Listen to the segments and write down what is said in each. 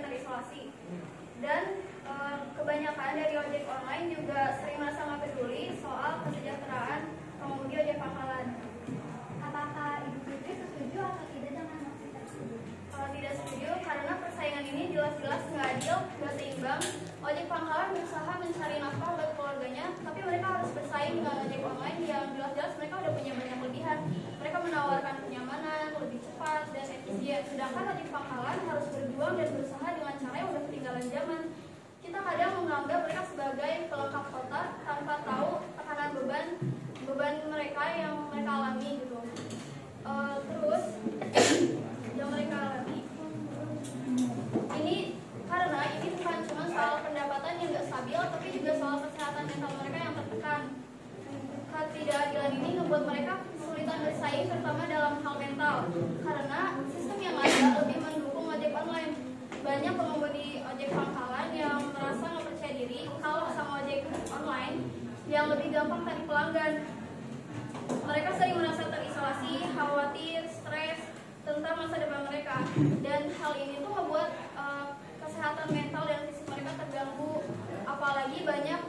terisolasi. Dan kebanyakan dari ojek online juga sering merasa nggak peduli soal kesejahteraan pengemudi ojek pangkalan. Apakah Ibu Fitri setuju atau tidak dengan maksud tersebut? Kalau tidak setuju, karena persaingan ini jelas-jelas nggak adil, nggak seimbang. Ojek pangkalan berusaha mencari nafkah buat keluarganya, tapi mereka harus bersaing dengan ojek online yang jelas-jelas mereka udah punya banyak kelebihan. Mereka menawarkan kenyamanan, lebih cepat, dan efisien. Sedangkan ojek pangkalan harus berjuang dan berusaha dengan cara yang udah ketinggalan zaman. Kita kadang menganggap mereka sebagai pelengkap kota tanpa tahu tekanan beban mereka yang mereka alami gitu. Terus yang mereka alami ini karena ini bukan cuma soal pendapatan yang nggak stabil, tapi juga soal kesehatan mental mereka yang tertekan. Ketidakadilan ini membuat mereka kesulitan bersaing, terutama dalam hal mental, karena sistem yang ada lebih mendukung ojek online. Banyak pengemudi ojek pangkalan yang merasa nggak percaya diri kalau sama ojek online yang lebih gampang tarik pelanggan. Mereka sering merasa terisolasi, khawatir, stres tentang masa depan mereka, dan hal ini tuh membuat kesehatan mental dan fisik mereka terganggu. Apalagi banyak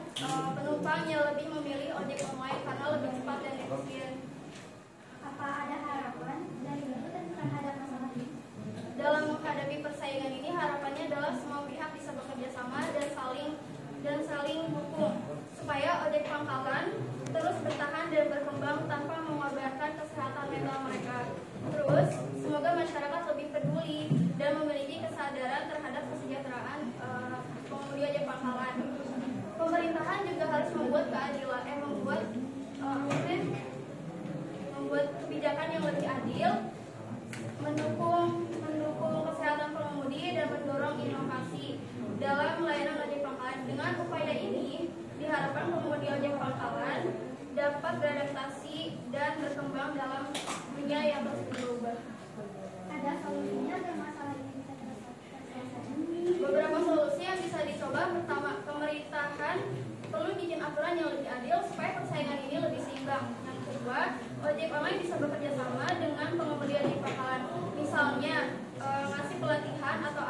penumpang yang lebih memilih ojek online karena lebih cepat dan efisien. Apa ada harapan dari Ibu terhadap masalah ini? Dalam menghadapi persaingan ini, harapannya adalah semua pihak bisa bekerja sama dan saling dukung supaya ojek pangkalan terus bertahan dan berkembang tanpa mengorbankan kesehatan mental mereka. Terus, semoga masyarakat lebih peduli dan memiliki kesadaran terhadap kesejahteraan pengemudi ojek pangkalan. Pemerintahan juga harus membuat keadilan, membuat kebijakan yang lebih adil, mendukung kesehatan pengemudi dan mendorong inovasi dalam layanan ojek pangkalan. Dengan upaya ini, diharapkan pengemudi ojek pangkalan dapat beradaptasi dan berkembang dalam dunia yang terus berubah. Ada solusinya agar masalah ini bisa terselesaikan? Beberapa solusi yang bisa dicoba: pertama, pemerintahan perlu bikin aturan yang lebih adil supaya persaingan ini lebih seimbang. Yang kedua, ojek online bisa bekerja sama dengan pengemudi ojek pangkalan. Misalnya, ngasih pelatihan atau